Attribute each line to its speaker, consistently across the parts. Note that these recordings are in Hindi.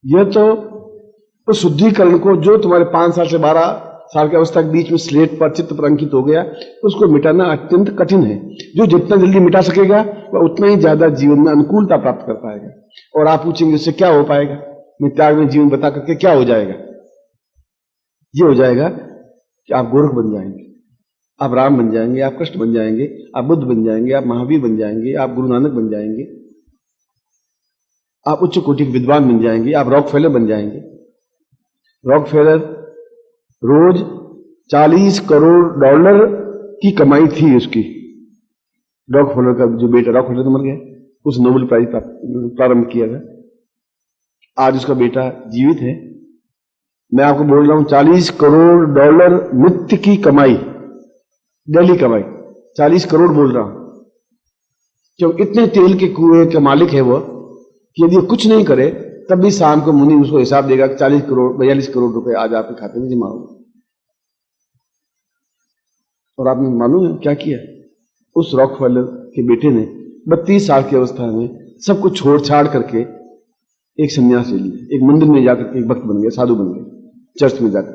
Speaker 1: यह तो उस शुद्धिकरण को जो तुम्हारे 5 साल से 12 साल की अवस्था के बीच में स्लेट पर चित्त पर अंकित हो गया, उसको मिटाना अत्यंत कठिन है। जो जितना जल्दी मिटा सकेगा वह उतना ही ज्यादा जीवन में अनुकूलता प्राप्त कर पाएगा। और आप पूछेंगे उससे क्या हो पाएगा, मैं त्याग में जीवन बता करके क्या हो जाएगा? ये हो जाएगा कि आप गोरख बन जाएंगे, आप राम बन जाएंगे, आप कृष्ण बन जाएंगे, आप बुद्ध बन जाएंगे, आप महावीर बन जाएंगे, आप गुरु नानक बन जाएंगे, आप उच्च कोटि के विद्वान बन जाएंगे, आप रॉकफेलर बन जाएंगे। रॉकफेलर रोज $40 करोड़ की कमाई थी उसकी। रॉकफेलर का जो बेटा, रॉकफेलर तो मर गया, उस नोबेल प्राइज प्रारंभ किया था। आज उसका बेटा जीवित है। मैं आपको बोल रहा हूं $40 करोड़ नित्य की कमाई, डेली कमाई 40 करोड़ बोल रहा हूं। क्यों? इतने तेल के कुएं का मालिक है वो कि यदि कुछ नहीं करे तब भी शाम को मुनि उसको हिसाब देगा कि 40 करोड़ 42 करोड़ रुपए आज आपके खाते में जमा होगा। और आपने मालूम है क्या किया? उस रॉकफेलर के बेटे ने 32 साल की अवस्था में सब कुछ छोड़ छाड़ करके एक संन्यास ले लिया, एक मंदिर में जाकर के एक भक्त बन गया, साधु बन गया, चर्च में जाकर,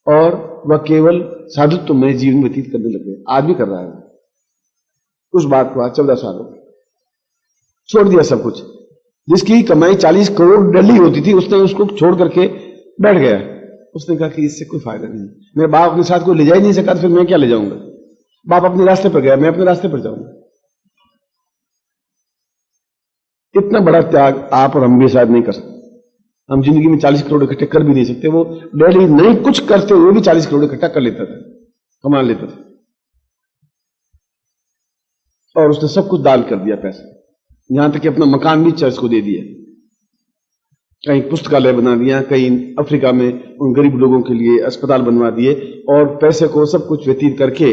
Speaker 1: और वह केवल साधुत्व में जीवन व्यतीत करने लग गया। आज भी कर रहा है। उस बात को आज 14 साल हो गए, छोड़ दिया सब कुछ। जिसकी कमाई 40 करोड़ डेली होती थी, उसने उसको छोड़ करके बैठ गया। उसने कहा कि इससे कोई फायदा नहीं, मेरे बाप अपने साथ कोई ले जा ही नहीं सका, तो फिर मैं क्या ले जाऊंगा? बाप अपने रास्ते पर गया, मैं अपने रास्ते पर जाऊंगा। इतना बड़ा त्याग आप और हम भी शायद नहीं कर सकते। हम जिंदगी में 40 करोड़ इकट्ठे कर भी नहीं सकते। वो डेली नहीं कुछ करते हुए भी 40 करोड़ इकट्ठा कर लेता था, कमा लेता था। और उसने सब कुछ दान कर दिया, पैसा, यहां तक कि अपना मकान भी चर्च को दे दिया, कहीं पुस्तकालय बना दिया, कहीं अफ्रीका में उन गरीब लोगों के लिए अस्पताल बनवा दिए, और पैसे को सब कुछ व्यतीत करके,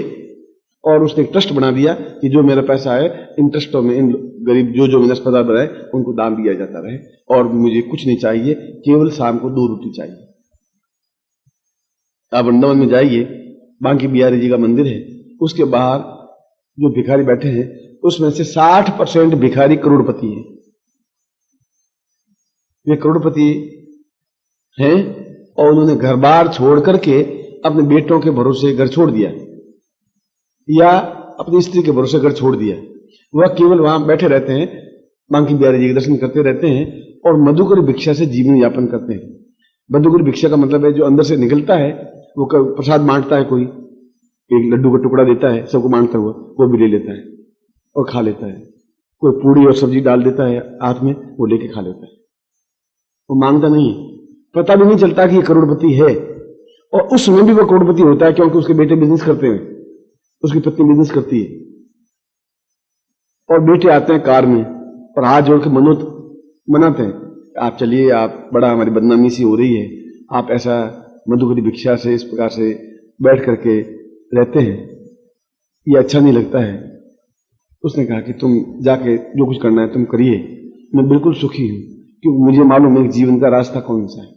Speaker 1: और उसने एक ट्रस्ट बना दिया कि जो मेरा पैसा है इन ट्रस्टों में इन गरीब जो मैंने अस्पताल बनाए उनको दान दिया जाता रहे, और मुझे कुछ नहीं चाहिए, केवल शाम को 2 रोटी चाहिए। आप वृंदावन में जाइए, बांकी बिहारी जी का मंदिर है, उसके बाहर जो भिखारी बैठे हैं उसमें से 60% भिखारी करोड़पति हैं। वे करोड़पति हैं और उन्होंने घर बार छोड़ करके अपने बेटों के भरोसे घर छोड़ दिया, या अपनी स्त्री के भरोसे घर छोड़ दिया। वह केवल वहां बैठे रहते हैं, बांकी बिहारी जी के दर्शन करते रहते हैं और मधुकर भिक्षा से जीवन यापन करते हैं। मधुकर भिक्षा का मतलब है जो अंदर से निकलता है, वो प्रसाद बांटता है, कोई एक लड्डू का टुकड़ा देता है सबको बांटता हुआ, वो भी ले लेता है और खा लेता है। कोई पूड़ी और सब्जी डाल देता है हाथ में, वो लेके खा लेता है। वो मांगता नहीं, पता भी नहीं चलता कि ये करोड़पति है। और उस समय भी वो करोड़पति होता है क्योंकि उसके बेटे बिजनेस करते हैं, उसकी पत्नी बिजनेस करती है, और बेटे आते हैं कार में और हाथ जोड़ के मनोत मनाते हैं, आप चलिए, आप बड़ा हमारी बदनामी सी हो रही है, आप ऐसा मधुकरी भिक्षा से इस प्रकार से बैठ करके रहते हैं, ये अच्छा नहीं लगता है। उसने कहा कि तुम जाके जो कुछ करना है तुम करिए, मैं बिल्कुल सुखी हूं क्योंकि मुझे मालूम है जीवन का रास्ता कौन सा है।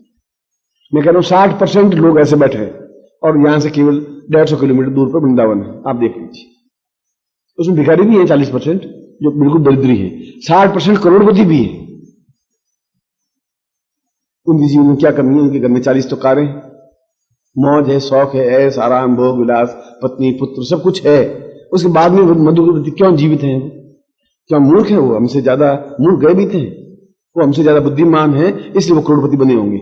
Speaker 1: मैं कह रहा हूं 60% लोग ऐसे बैठे हैं, और यहां से केवल 150 किलोमीटर दूर पर वृंदावन है, आप देख लीजिए। उसमें भिखारी भी है 40% जो बिल्कुल दरिद्री है, 60% करोड़पति भी है। उनके जीवन में क्या कमी है? उनके घर में 40 तो कारें, मौज है, शौक है, ऐश आराम भोग विलास, पत्नी पुत्र सब कुछ है, उसके बाद में मधुकर क्यों जीवित हैं? क्या मूर्ख है? वो हमसे ज्यादा मूर्ख गए भी थे, वो हमसे ज्यादा बुद्धिमान है, इसलिए वो करोड़पति बने होंगे।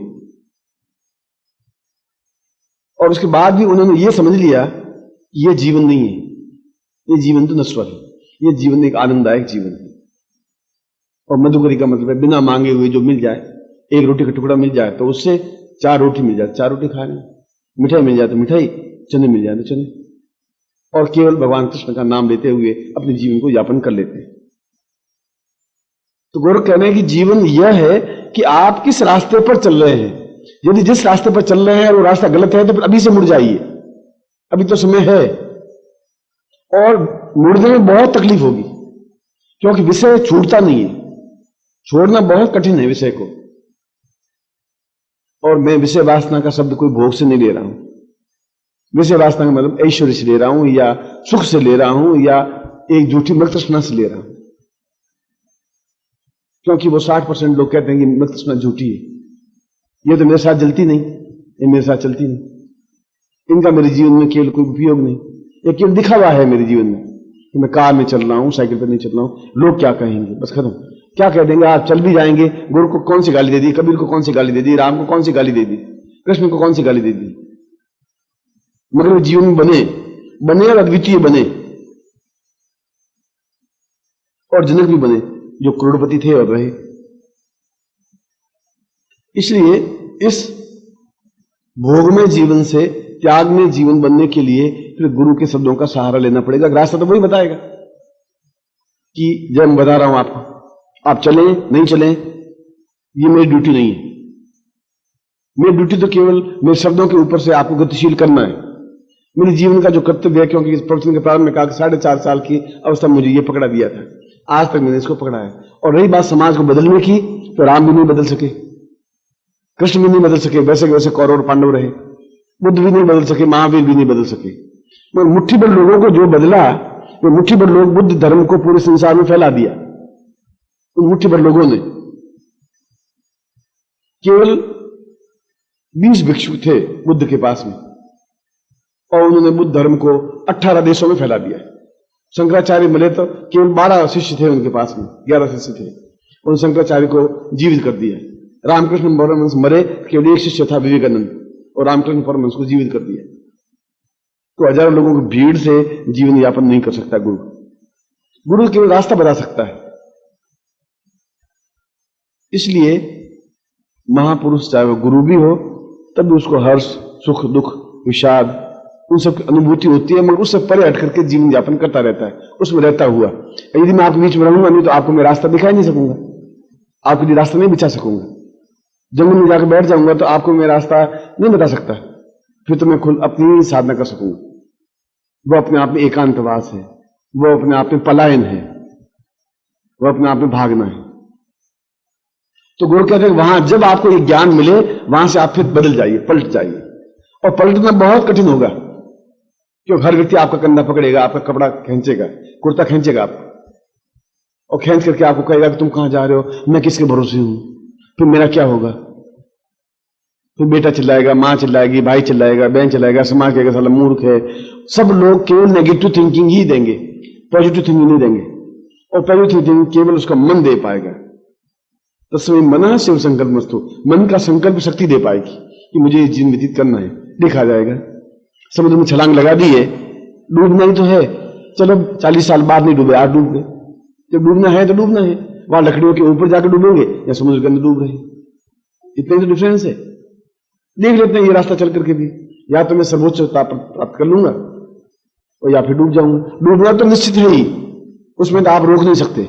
Speaker 1: और उसके बाद भी उन्होंने ये समझ लिया कि ये जीवन नहीं है, ये जीवन तो नश्वर है, ये जीवन एक आनंददायक जीवन है। और मधुकरी का मतलब है बिना मांगे हुए जो मिल जाए, एक रोटी का टुकड़ा मिल जाए तो उससे 4 रोटी मिल जाए, 4 रोटी खा लें, मिठाई मिल जाए तो मिठाई, चने मिल जाए तो चने, और केवल भगवान कृष्ण का नाम लेते हुए अपने जीवन को यापन कर लेते हैं। तो गौरव कहना है कि जीवन यह है कि आप किस रास्ते पर चल रहे हैं। यदि जिस रास्ते पर चल रहे हैं और वो रास्ता गलत है तो फिर अभी से मुड़ जाइए, अभी तो समय है। और मुड़ने में बहुत तकलीफ होगी क्योंकि विषय छूटता नहीं है, छोड़ना बहुत कठिन है विषय को। और मैं विषय वासना का शब्द कोई भोग से नहीं ले रहा हूं, विषय वासना का मतलब ऐश्वर्य से ले रहा हूं, या सुख से ले रहा हूं, या एक झूठी मृत तृष्णा से ले रहा हूं। क्योंकि वो 60% लोग कहते हैं कि मृत तृष्णा झूठी है, ये तो मेरे साथ जलती नहीं, ये मेरे साथ चलती नहीं, इनका मेरे जीवन में केवल कोई उपयोग नहीं, ये केवल दिखावा है मेरे जीवन में कि मैं कार में चल रहा हूं, साइकिल पर नहीं चल रहा हूं, लोग क्या कहेंगे, बस खत्म। क्या कह देंगे, आप चल भी जाएंगे, गुरु को कौन सी गाली दे दी, कबीर को कौन सी गाली दे दी, राम को कौन सी गाली दे दी, कृष्ण को कौन सी गाली दे दी, मगर वो जीवन में बने और अद्वितीय बने, और जनक भी बने जो करोड़पति थे और रहे। इसलिए इस भोगमय जीवन से त्याग में जीवन बनने के लिए फिर गुरु के शब्दों का सहारा लेना पड़ेगा। रास्ता तो वही बताएगा कि जब मैं बता रहा हूं आपको, आप चलें नहीं चलें ये मेरी ड्यूटी नहीं है, मेरी ड्यूटी तो केवल मेरे शब्दों के ऊपर से आपको गतिशील करना है। मेरे जीवन का जो कर्तव्य है, क्योंकि इस प्रवचन के प्रारंभ में कहा कि 4.5 साल की अवस्था मुझे ये पकड़ा दिया था, आज तक मैंने इसको पकड़ा है। और रही बात समाज को बदलने की, तो राम भी नहीं बदल सके, कृष्ण भी नहीं बदल सके, वैसे के वैसे कौरव और पांडव रहे, बुद्ध भी नहीं बदल सके, महावीर भी नहीं बदल सके। मगर मुट्ठी भर लोगों को जो बदला, वो मुट्ठी भर लोग बुद्ध धर्म को पूरे संसार में फैला दिया। उन मुट्ठी भर लोगों ने, केवल 20 भिक्षु थे बुद्ध के पास में, और उन्होंने बुद्ध धर्म को 18 देशों में फैला दिया। शंकराचार्य मिले तो केवल 12 शिष्य थे उनके पास में, 11 शिष्य थे, उन शंकराचार्य को जीवित कर दिया। रामकृष्ण परमहंस मरे, केवल एक शिष्य था विवेकानंद, और रामकृष्ण परमहंस को जीवित कर दिया। तो हजारों लोगों की भीड़ से जीवन यापन नहीं कर सकता गुरु। गुरु केवल रास्ता बता सकता है। इसलिए महापुरुष चाहे वो गुरु भी हो, तब भी उसको हर्ष, सुख, दुख, विषाद, उन सब की अनुभूति होती है, मगर उससे परे हट करके जीवन यापन करता रहता है, उसमें रहता हुआ। यदि मैं आपके बीच में रहूंगा नहीं तो आपको मैं रास्ता दिखा नहीं सकूंगा, आपके लिए रास्ता नहीं बिछा सकूंगा। जंगल में जाकर बैठ जाऊंगा तो आपको मैं रास्ता नहीं बता सकता, फिर तो मैं खुद अपनी ही साधना कर सकूंगा। वो अपने आप में एकांतवास है, वो अपने आप में पलायन है, वो अपने आप में भागना है। तो गुरु कहते हैं वहां जब आपको ये ज्ञान मिले, वहां से आप फिर बदल जाइए, पलट जाइए। और पलटना बहुत कठिन होगा, क्योंकि हर व्यक्ति आपका कंधा पकड़ेगा, आपका कपड़ा खींचेगा, कुर्ता खींचेगा आपको, और खींच करके आपको कहेगा कि तुम कहां जा रहे हो, मैं किसके भरोसे हूं, फिर मेरा क्या होगा। फिर बेटा चिल्लाएगा, मां चिल्लाएगी, भाई चिल्लाएगा, बहन चिल्लाएगा, समाज कहेगा साला मूर्ख है। सब लोग केवल नेगेटिव थिंकिंग ही देंगे, पॉजिटिव थिंकिंग नहीं देंगे, और पॉजिटिव थिंकिंग केवल उसका मन दे पाएगा। तस्मै मनः शिव संकल्पमस्तु, मन का संकल्प शक्ति दे पाएगी कि मुझे ये जीवन व्यतीत करना है। देखा जाएगा, समुद्र में छलांग लगा दी है, डूबना ही तो है, चलो 40 साल बाद नहीं डूबे, आज डूब गए। जब डूबना है तो डूबना है, वहां लकड़ियों के ऊपर जाकर डूबेंगे या समुद्र के अंदर डूब रहे, इतना तो डिफरेंस है। देख लेते हैं ये रास्ता चल करके भी, या तो मैं सर्वोच्चता प्राप्त कर लूंगा और या फिर डूब जाऊंगा। डूबना तो निश्चित है ही, उसमें तो आप रोक नहीं सकते,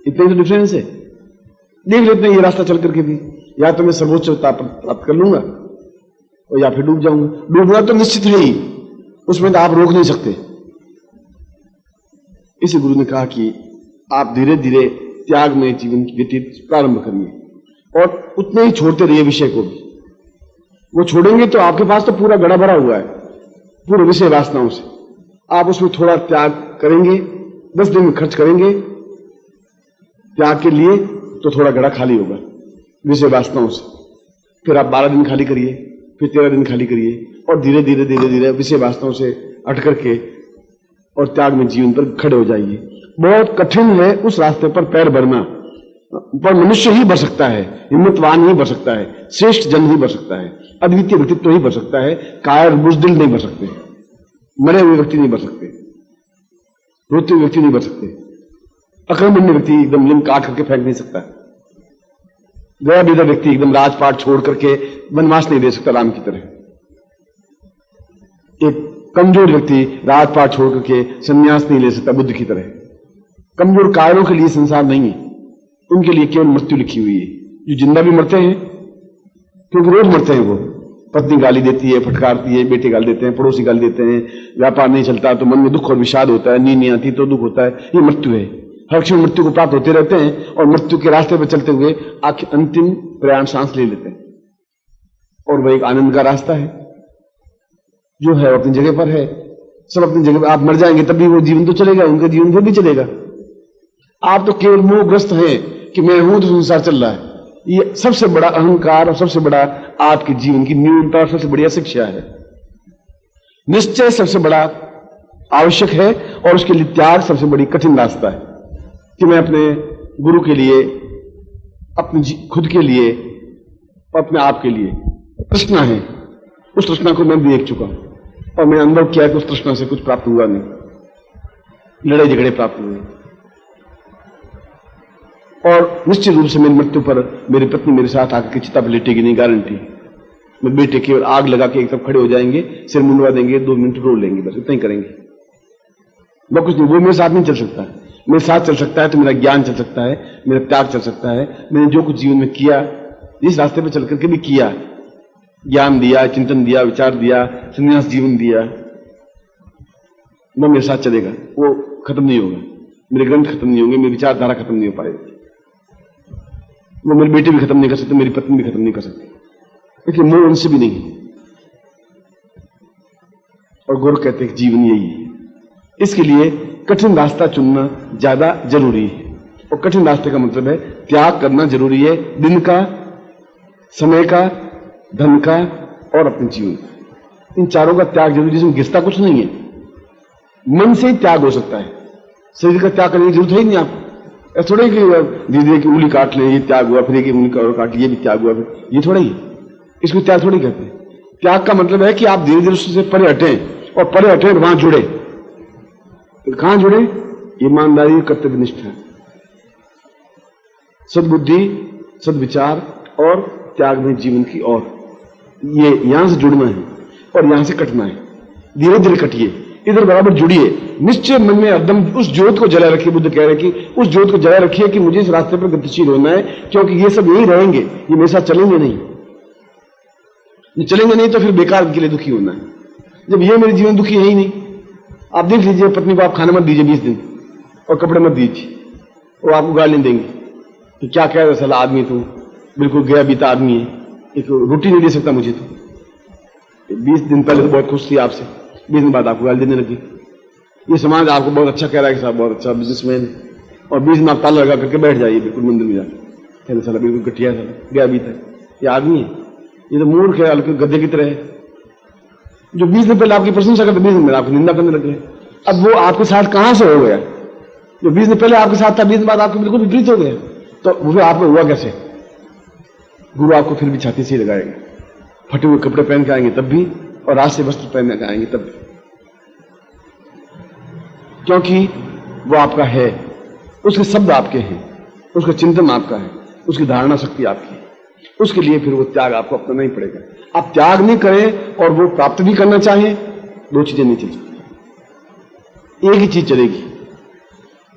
Speaker 1: इतना तो डिफरेंस है। देख लेते हैं ये रास्ता चल करके भी, या तो मैं सर्वोच्चता प्राप्त कर लूंगा और या फिर डूब जाऊंगा। डूबना तो निश्चित है ही, उसमें तो आप रोक नहीं सकते। इसी गुरु ने कहा कि आप धीरे धीरे त्याग में जीवन व्यतीत प्रारंभ करिए, और उतने ही छोड़ते रहिए विषय को भी। वो छोड़ेंगे तो आपके पास तो पूरा गड़ा भरा हुआ है पूरे विषय वासनाओं से। आप उसमें थोड़ा त्याग करेंगे, 10 दिन में खर्च करेंगे त्याग के लिए, तो थोड़ा गड़ा खाली होगा विषय वासनाओं से। फिर आप 12 दिन खाली करिए, फिर 13 दिन खाली करिए, और धीरे धीरे धीरे धीरे विषय वासनाओं से हट करके और त्याग में जीवन पर खड़े हो जाइए। बहुत कठिन है उस रास्ते पर पैर बढ़ना, पर मनुष्य ही बढ़ सकता है, हिम्मतवान ही बढ़ सकता है, श्रेष्ठ जन ही बढ़ सकता है, अद्वितीय व्यक्तित्व ही बढ़ सकता है। कायर बुजदिल नहीं बढ़ सकते, मरे हुए व्यक्ति नहीं बढ़ सकते, रोते हुए व्यक्ति नहीं बढ़ सकते, अकर्मण्य व्यक्ति एकदम लिंग काट करके फेंक नहीं सकता, गया बेदा व्यक्ति एकदम राजपाट छोड़ करके वनवास नहीं दे सकता राम की तरह। एक कमजोर व्यक्ति राजपाट छोड़ करके संन्यास नहीं ले सकता बुद्ध की तरह। कमजोर कायरों के लिए संसार नहीं है, उनके लिए केवल मृत्यु लिखी हुई है। जो जिंदा भी मरते हैं, क्योंकि रोज मरते हैं, वो पत्नी गाली देती है, फटकारती है, बेटे गाली देते हैं, पड़ोसी गाली देते हैं, व्यापार नहीं चलता तो मन में दुख और विषाद होता है, नींद नहीं आती तो दुख होता है। ये मृत्यु है, हर क्षण मृत्यु को प्राप्त होते रहते हैं, और मृत्यु के रास्ते पर चलते हुए आखिर अंतिम प्रयाण सांस ले लेते हैं, और वह एक आनंद का रास्ता है जो है अपनी जगह पर है। सब अपनी जगह पर, आप मर जाएंगे तब भी वो जीवन तो चलेगा, उनका जीवन फिर भी चलेगा। आप तो केवल मोहग्रस्त हैं कि मैं हूं तो संसार चल रहा है, ये सबसे बड़ा अहंकार और सबसे बड़ा आपके जीवन की न्यूनता और सबसे बढ़िया शिक्षा है। निश्चय सबसे बड़ा आवश्यक है और उसके लिए त्याग सबसे बड़ी कठिन रास्ता है कि मैं अपने गुरु के लिए, अपने खुद के लिए, अपने आप के लिए तृष्णा है, उस तृष्णा को मैं देख चुका हूं और मैंने अनुभव किया कि उस तृष्णा से कुछ प्राप्त हुआ नहीं, लड़ाई झगड़े प्राप्त हुए। और निश्चित रूप से मेरी मृत्यु पर मेरी पत्नी मेरे साथ आकर के चिता पर लेटेगी नहीं, गारंटी। मैं बेटे केवल आग लगा के एक तरफ खड़े हो जाएंगे, सिर मुंडवा देंगे, 2 मिनट रो लेंगे, बस इतना ही करेंगे। मैं कुछ नहीं, वो मेरे साथ नहीं चल सकता। मेरे साथ चल सकता है तो मेरा ज्ञान चल सकता है, मेरा त्याग चल सकता है। मैंने जो कुछ जीवन में किया, जिस रास्ते पर चल करके भी किया, ज्ञान दिया, चिंतन दिया, विचार दिया, संन्यास जीवन दिया, वो मेरे साथ चलेगा, वो खत्म नहीं होगा। मेरे ग्रंथ खत्म नहीं होंगे, मेरी विचारधारा खत्म नहीं हो पाएगी। वो मेरे बेटे भी खत्म नहीं कर सकते, मेरी पत्नी भी खत्म नहीं कर सकती, लेकिन मोह उनसे भी नहीं। और गुरु कहते हैं कि जीवन यही है। इसके लिए कठिन रास्ता चुनना ज्यादा जरूरी है। और कठिन रास्ते का मतलब है त्याग करना जरूरी है, दिन का, समय का, धन का और अपने जीवन का। इन चारों का त्याग जरूरी, जिसमें घिसता कुछ नहीं है। मन से ही त्याग हो सकता है, शरीर का त्याग करने की जरूरत है ही नहीं आपको। ऐसा थोड़ा ही कि धीरे की उंगली काट ले, ये त्याग हुआ, फिर एक उंगली और काट ली, ये भी त्याग हुआ, फिर ये थोड़ा ही, इसको त्याग थोड़ी कहते हैं। त्याग का मतलब है कि आप धीरे धीरे उससे परे हटें, और परे हटें वहां जुड़े। कहां जुड़े? ईमानदारी, कर्तव्य निष्ठा, सद्बुद्धि, सद्विचार और त्याग में जीवन की ओर। ये यहां से जुड़ना है और यहां से कटना है। धीरे धीरे कटिए, इधर बराबर जुड़िए। निश्चय मन में एकदम उस ज्योत को जलाए रखिए। बुद्ध कह रहे हैं कि उस ज्योत को जलाए रखिए कि मुझे इस रास्ते पर गतिशील होना है, क्योंकि ये सब यही रहेंगे, ये मेरे साथ चलेंगे नहीं। ये चलेंगे नहीं तो फिर बेकार के लिए दुखी होना है। जब ये मेरे जीवन दुखी है ही नहीं। आप देख लीजिए, पत्नी को आप खाना मत दीजिए 20 दिन और कपड़े मत दीजिए, वो आपको गाली देंगे कि क्या कह रहे साला आदमी, तू बिल्कुल गया बीता आदमी है, एक रोटी नहीं दे सकता मुझे। तो 20 दिन पहले तो बहुत खुश थी आपसे, 20 दिन बाद आपको गाली देने लगी। ये समाज आपको बहुत अच्छा कह रहा है कि साहब बहुत अच्छा बिजनेसमैन, और 20 दिन आप ताला लगा करके बैठ जाइए बिल्कुल मंदिर में जाकर, साला बिल्कुल घटिया, साला गया बीता। ये आदमी है, ये तो मूर्ख है, हल्के गद्दे की तरह है। जो 20 दिन पहले आपकी प्रशंसा करते, 20 दिन में आपकी निंदा करने लगे। अब वो आपके साथ कहां से हो गया? जो 20 दिन पहले आपके साथ था, 20 दिन बाद आपको बिल्कुल विपरीत हो गया। तो वो आप में हुआ कैसे? गुरु आपको फिर भी छाती से ही लगाएगा। फटे हुए कपड़े पहन के आएंगे तब भी, और रात से वस्त्र पहन के आएंगे तब भी, क्योंकि वो आपका है, उसके शब्द आपके हैं, उसका चिंतन आपका है, उसकी धारणा शक्ति आपकी है। उसके लिए फिर वो त्याग आपको अपनाना ही पड़ेगा। आप त्याग नहीं करें और वो प्राप्त भी करना चाहें, 2 चीजें नहीं चल सकती, एक ही चीज चलेगी।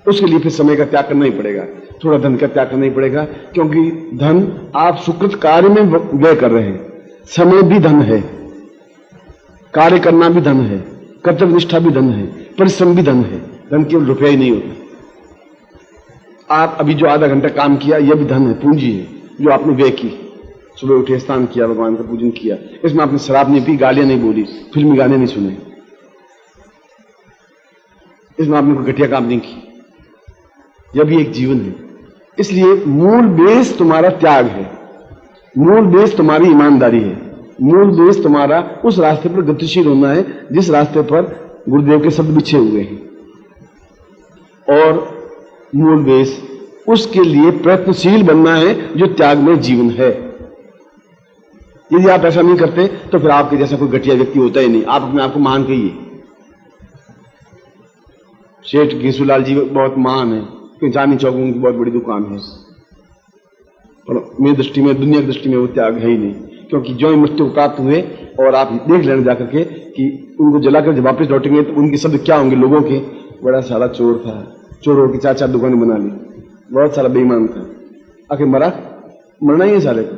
Speaker 1: उसके लिए फिर समय का त्याग करना ही पड़ेगा, थोड़ा धन का त्याग करना ही पड़ेगा, क्योंकि धन आप सुकृत कार्य में व्यय कर रहे हैं। समय भी धन है, कार्य करना भी धन है, कर्तव्य निष्ठा भी धन है, परिश्रम भी धन है। धन केवल रुपया ही नहीं होता। आप अभी जो आधा घंटा काम किया, यह भी धन है, पूंजी है, जो आपने व्यय की। सुबह उठे, स्नान किया, भगवान का पूजन किया, इसमें आपने शराब नहीं पी, गालियां नहीं बोली, फिल्मी गाने नहीं सुने, इसमें आपने कोई घटिया काम नहीं की। यह भी एक जीवन है। इसलिए मूल बेस तुम्हारा त्याग है, मूल बेस तुम्हारी ईमानदारी है, मूल बेस तुम्हारा उस रास्ते पर गतिशील होना है जिस रास्ते पर गुरुदेव के शब्द बिछे हुए हैं। और मूल बेस उसके लिए प्रयत्नशील बनना है जो त्याग में जीवन है। यदि आप ऐसा नहीं करते तो फिर आपके जैसा कोई घटिया व्यक्ति होता ही नहीं। आप अपने आप को महान कहिए। सेठ घीसूलाल जी बहुत महान है, चांदनी चौक में उनकी बहुत बड़ी दुकान है, और मेरी दृष्टि में, दुनिया की दृष्टि में वो त्याग है ही नहीं। क्योंकि जो मृत्यु प्राप्त हुए, और आप देख लेना जाकर के कि उनको जलाकर जब वापस लौटेंगे तो उनके शब्द क्या होंगे लोगों के? बड़ा सारा चोर था, चोरों की 4-4 दुकानें बना ली, बहुत सारा बेईमान था। आखिर मरना ही है साले को,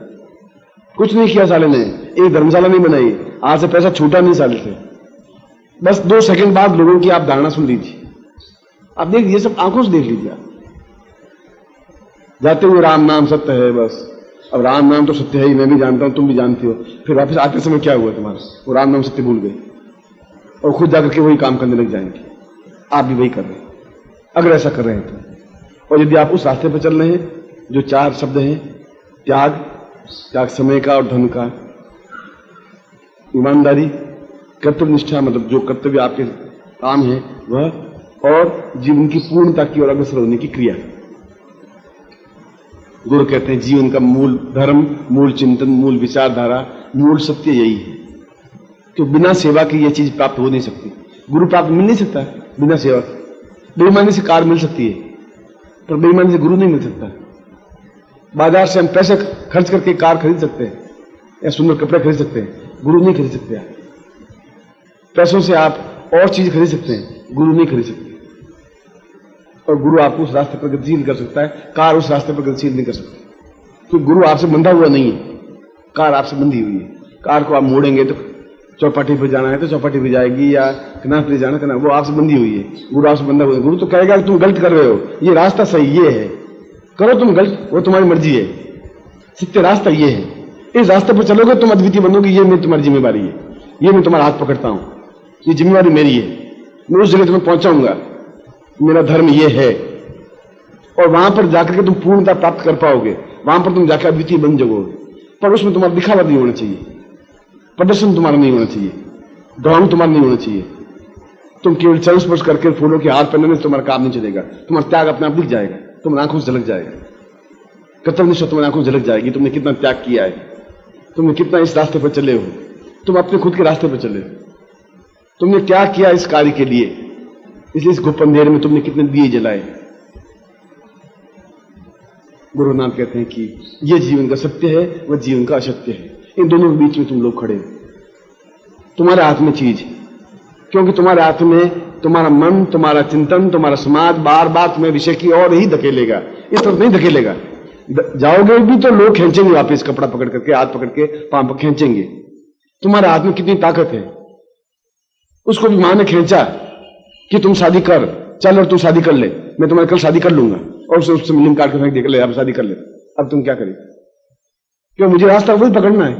Speaker 1: कुछ नहीं किया साले ने, एक धर्मशाला नहीं बनाई, आज से पैसा छूटा नहीं साले से। बस 2 सेकंड बाद लोगों की आप धारणा सुन लीजिए, आप देख ये सब आंखों से देख लीजिए। आप जाते हुए राम नाम सत्य है, बस अब राम नाम तो सत्य है ही, मैं भी जानता हूं, तुम भी जानती हो। फिर वापस आते समय क्या हुआ तुम्हारा? वो राम नाम सत्य भूल गए और खुद जाकर के वही काम करने लग जाएंगे। आप भी वही कर रहे हैं अगर ऐसा कर रहे हैं तो। और यदि आप उस रास्ते पर चल रहे हैं जो 4 शब्द हैं, त्याग, त्याग समय का और धन का, ईमानदारी, कर्तव्य निष्ठा मतलब जो कर्तव्य आपके काम है वह, और जीवन की पूर्णता की ओर अग्रसर होने की क्रिया। गुरु कहते हैं जीवन का मूल धर्म, मूल चिंतन, मूल विचारधारा, मूल सत्य यही है कि बिना सेवा की यह चीज प्राप्त हो नहीं सकती। गुरु प्राप्त मिल नहीं सकता बिना सेवा। बेईमानी से कार मिल सकती है पर बेईमानी से गुरु नहीं मिल सकता। बाजार से हम पैसे खर्च करके कार खरीद सकते हैं या सुंदर कपड़े खरीद सकते हैं, गुरु नहीं खरीद सकते। पैसों से आप और चीज खरीद सकते हैं, गुरु नहीं खरीद सकते। और गुरु आपको उस रास्ते पर गतिशील कर सकता है, कार उस रास्ते पर गतिशील नहीं कर सकती, क्योंकि गुरु आपसे बंधा हुआ नहीं है, कार आपसे बंधी हुई है। कार को आप मोड़ेंगे तो चौपाटी पर जाना है तो चौपाटी पर जाएगी, या किनारे पर जाना किनारे, वो आपसे बंधी हुई है। गुरु आपसे बंधा हुआ है। गुरु तो कहेगा कि तुम गलत कर रहे हो, ये रास्ता सही ये है, करो तुम गलत, वो तुम्हारी मर्जी है, सत्य रास्ता ये है, इस रास्ते पर चलोगे तुम अद्वितीय बनोगे, ये मेरी तुम्हारी जिम्मेवारी है, ये मैं तुम्हारा हाथ पकड़ता हूं, ये जिम्मेवारी मेरी है, मैं उस जगह तुम्हें पहुंचाऊंगा, मेरा धर्म ये है। और वहां पर जाकर के तुम पूर्णता प्राप्त कर पाओगे, वहां पर तुम जाकर अद्वितीय बन जाओगे। पर उसमें तुम्हारा दिखावा नहीं होना चाहिए, प्रदर्शन तुम्हारा नहीं होना चाहिए, ढोंग तुम्हारा नहीं होना चाहिए। तुम केवल चरण स्पर्श करके फूलों के हार पहनने में तुम्हारा काम नहीं चलेगा, तुम्हारा त्याग अपने आप दिख जाएगा, तुम्हारी आंखों से झलक जाएगा। कर्तव्य निष्ठा तुम्हारी आंखों से झलक जाएगी, तुमने कितना त्याग किया है, तुमने कितना इस रास्ते पर चले हो, तुम अपने खुद के रास्ते पर चले हो, तुमने क्या किया इस कार्य के लिए, इसलिए इस गुप्त अंधेरे में तुमने कितने दिए जलाए। गुरु नानक कहते हैं कि यह जीवन का सत्य है, वह जीवन का असत्य है, इन दोनों के बीच में तुम लोग खड़े हो। तुम्हारे हाथ में चीज, क्योंकि तुम्हारे हाथ में तुम्हारा मन, तुम्हारा चिंतन, तुम्हारा समाज बार बार तुम्हें विषय की ओर ही धकेलेगा, इस तरफ नहीं धकेलेगा। जाओगे भी तो लोग खींचेंगे वापिस, कपड़ा पकड़ करके, हाथ पकड़ के पांव पर खींचेंगे। तुम्हारे हाथ में कितनी ताकत है, उसको भी मां ने खींचा कि तुम शादी कर, चल और तू शादी कर ले, मैं तुम्हारी कल शादी कर लूंगा, और उससे लिंग काट के फेंक दे, ले अब शादी कर ले। अब तुम क्या करें, क्यों मुझे रास्ता वही पकड़ना है।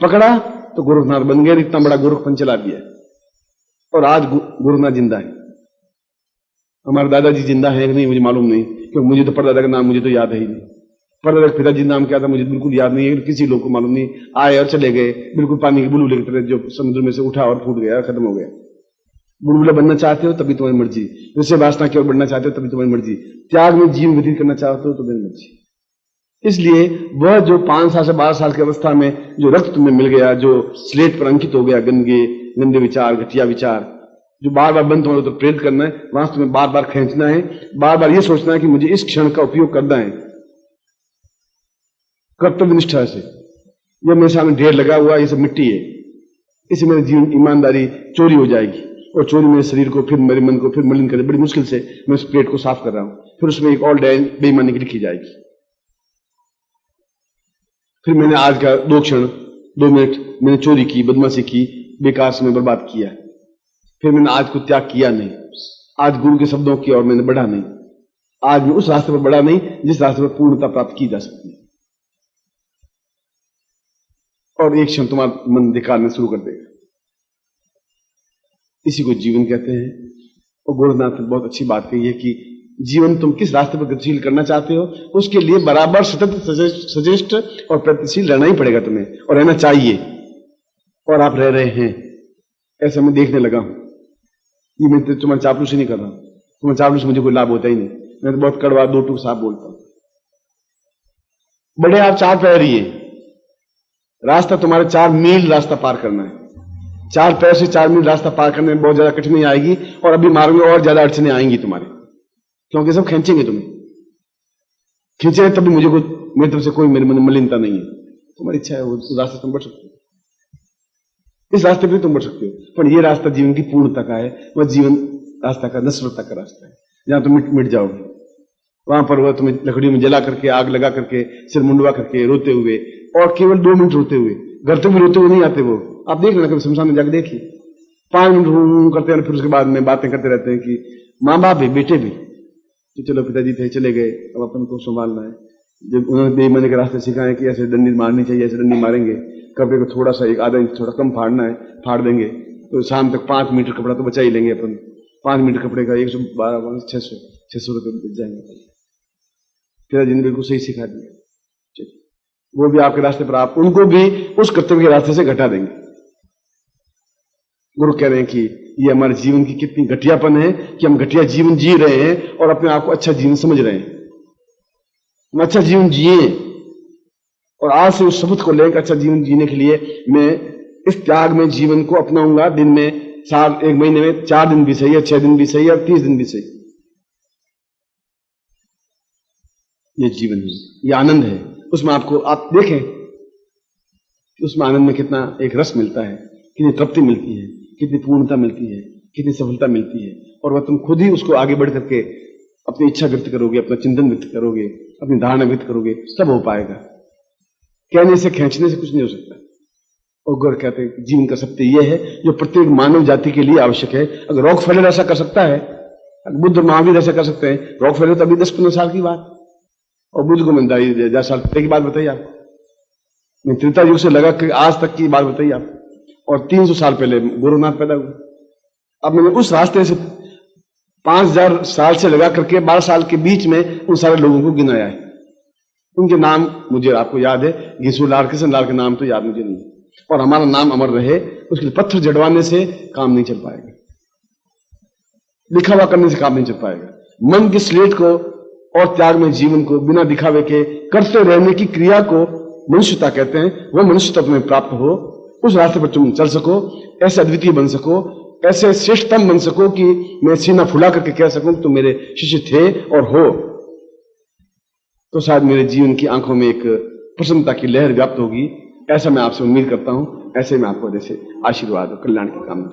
Speaker 1: पकड़ा तो गोरखनाथ बन गए, इतना बड़ा गोरखपन चला दिया। और आज गोरखनाथ जिंदा है। हमारे दादाजी जिंदा है कि नहीं मुझे मालूम नहीं, क्योंकि मुझे तो परदादा का नाम मुझे तो याद है ही नहीं। परदादा के पिताजी नाम क्या था मुझे बिल्कुल याद नहीं है, किसी लोग को मालूम नहीं। आए और चले गए, बिल्कुल पानी की बुलबुले की तरह, जो समुद्र में से उठा और फूट गया, खत्म हो गया। बुलबुला बनना चाहते हो तभी तुम्हारी मर्जी, वैसे वासना की ओर बढ़ना चाहते हो तभी तुम्हारी मर्जी, त्याग में जीवन व्यतीत करना चाहते हो तो तुम्हारी मर्जी। इसलिए वह जो 5 साल से 12 साल की अवस्था में जो रक्त तुम्हें मिल गया, जो स्लेट पर अंकित हो गया, गंदे विचार, घटिया विचार, जो बार बार बंद तुम्हारे उधर प्रेरित करना है, वहां से तुम्हें बार बार खींचना है, बार बार यह सोचना है कि मुझे इस क्षण का उपयोग करना है कर्तव्य निष्ठा से। यह मेरे सामने ढेर लगा हुआ, ये सब मिट्टी है, इससे मेरे जीवन ईमानदारी चोरी हो जाएगी, और चोरी मेरे शरीर को, फिर मेरे मन को फिर मलिन करे। बड़ी मुश्किल से मैं उस प्लेट को साफ कर रहा हूं, फिर उसमें एक और बेईमानी की लिखी जाएगी। फिर मैंने आज का 2 क्षण 2 मिनट मैंने चोरी की, बदमाशी की, बेकार समय बर्बाद किया। फिर मैंने आज को त्याग किया नहीं, आज गुरु के शब्दों की ओर मैंने बढ़ा नहीं, आज मैं उस रास्ते पर बढ़ा नहीं जिस रास्ते पर पूर्णता प्राप्त की जा सकती है। और एक क्षण तुम्हारा मन धिक्कारना शुरू कर देगा। इसी को जीवन कहते हैं। और गोरखनाथ ने बहुत अच्छी बात कही है कि जीवन तुम किस रास्ते पर गतिशील करना चाहते हो, उसके लिए बराबर सतत सचेष्ट और प्रयत्नशील रहना ही पड़ेगा तुम्हें, और रहना चाहिए। और आप रह रहे हैं, ऐसा मैं देखने लगा हूं। ये मैं तुम्हारी चापलूसी नहीं कर रहा हूं, तुम्हारी चापलूसी मुझे कोई लाभ होता ही नहीं। मैं तो बहुत कड़वा 2 टूक साफ बोलता हूं। बड़े आप 4 पैर ही है, रास्ता तुम्हारे 4 मील रास्ता पार करना है। 4 पैर से 4 मील रास्ता पार करने में बहुत ज्यादा कठिनाई आएगी, और अभी मार्ग में और ज्यादा अड़चने आएंगी तुम्हारे, क्योंकि सब खींचेंगे तुम्हें। खींचे तभी मुझे कोई, मेरी तरफ से कोई मेरे मन में मलिनता नहीं है। तुम्हारी इच्छा है उस रास्ते तुम बढ़ सकते हो, इस रास्ते पर तुम बढ़ सकते हो। पर यह रास्ता जीवन की पूर्णता का है, वह जीवन रास्ता का नश्वरता का रास्ता है, जहां तुम मिट जाओगे। वहां पर वह तुम्हें लकड़ियों में जला करके, आग लगा करके, सिर मुंडवा करके, रोते हुए, और केवल 2 मिनट रोते हुए, घर तक भी रोते हुए नहीं आते वो। आप देख लेना, कभी शमशान में जाकर देखिए, 5 मिनट करते हैं, फिर उसके बाद में बातें करते रहते हैं कि माँ बाप भी, बेटे भी, कि चलो पिताजी थे चले गए, अब अपन को संभालना है। जब उन्होंने बेईमानी के रास्ते सिखाए कि ऐसे डंडी मारनी चाहिए, ऐसे डंडी मारेंगे, कपड़े को थोड़ा सा 1/2 इंच थोड़ा कम फाड़ना है, फाड़ देंगे तो शाम तक 5 मीटर कपड़ा तो बचा ही लेंगे अपन। 5 मीटर कपड़े का 112 600 रुपये बच जाएंगे। तेरा जी ने बिल्कुल सही सिखा दिया। चलिए, वो भी आपके रास्ते पर, आप उनको भी उस कर्तव्य के रास्ते से घटा देंगे। गुरु कह रहे हैं कि ये हमारे जीवन की कितनी घटियापन है कि हम घटिया जीवन जी रहे हैं और अपने आप को अच्छा जीवन समझ रहे हैं। हम अच्छा जीवन जिए और आज से उस शपथ को लेकर अच्छा जीवन जीने के लिए मैं इस त्याग में जीवन को अपनाऊंगा। दिन में 4, 1 महीने में 4 दिन भी सही है, 6 दिन भी सही है और 30 दिन भी सही। ये जीवन है, ये आनंद है। उसमें आपको आप देखें कि उसमें आनंद में कितना एक रस मिलता है, कितनी तृप्ति मिलती है, कितनी पूर्णता मिलती है, कितनी सफलता मिलती है। और वह तुम खुद ही उसको आगे बढ़ करके अपनी इच्छा व्यक्त करोगे, अपना चिंतन व्यक्त करोगे, अपनी धारणा व्यक्त करोगे, तब हो पाएगा। कहने से खींचने से कुछ नहीं हो सकता। और गुरु कहते हैं जीवन का सत्य यह है जो प्रत्येक मानव जाति के लिए आवश्यक है। अगर रॉकफेलर ऐसा कर सकता है, अगर बुद्ध महावीर ऐसा कर सकते हैं, रॉकफेलर तो अभी 10-15 साल की बात, और बुद्ध को मैंने 10 साल पहले की बात बताइए आपको। मैं त्रेता युग से लगा के आज तक की बात बताइए आप, और 300 साल पहले गुरुनाथ पैदा हुए। अब मैंने उस रास्ते से 5000 साल से लगा करके 12 साल के बीच में उन सारे लोगों को गिनाया है। उनके नाम मुझे आपको याद है, घीसूलाल, कृष्ण लाल के नाम तो याद मुझे नहीं, और हमारा नाम अमर रहे उसके लिए पत्थर जड़वाने से काम नहीं चल पाएगा, दिखावा करने से काम नहीं चल पाएगा। मन की स्लेट को और त्याग में जीवन को बिना दिखावे के करते रहने की क्रिया को मनुष्यता कहते हैं। वह मनुष्यता तुम्हें प्राप्त हो, उस रास्ते पर तुम चल सको, ऐसे अद्वितीय बन सको, ऐसे श्रेष्ठतम बन सको कि मैं सीना फुला करके कह सकूं कि तुम मेरे शिष्य थे और हो। तो शायद मेरे जीवन की आंखों में एक प्रसन्नता की लहर व्याप्त होगी। ऐसा मैं आपसे उम्मीद करता हूं। ऐसे मैं आपको जैसे आशीर्वाद और कल्याण की कामना।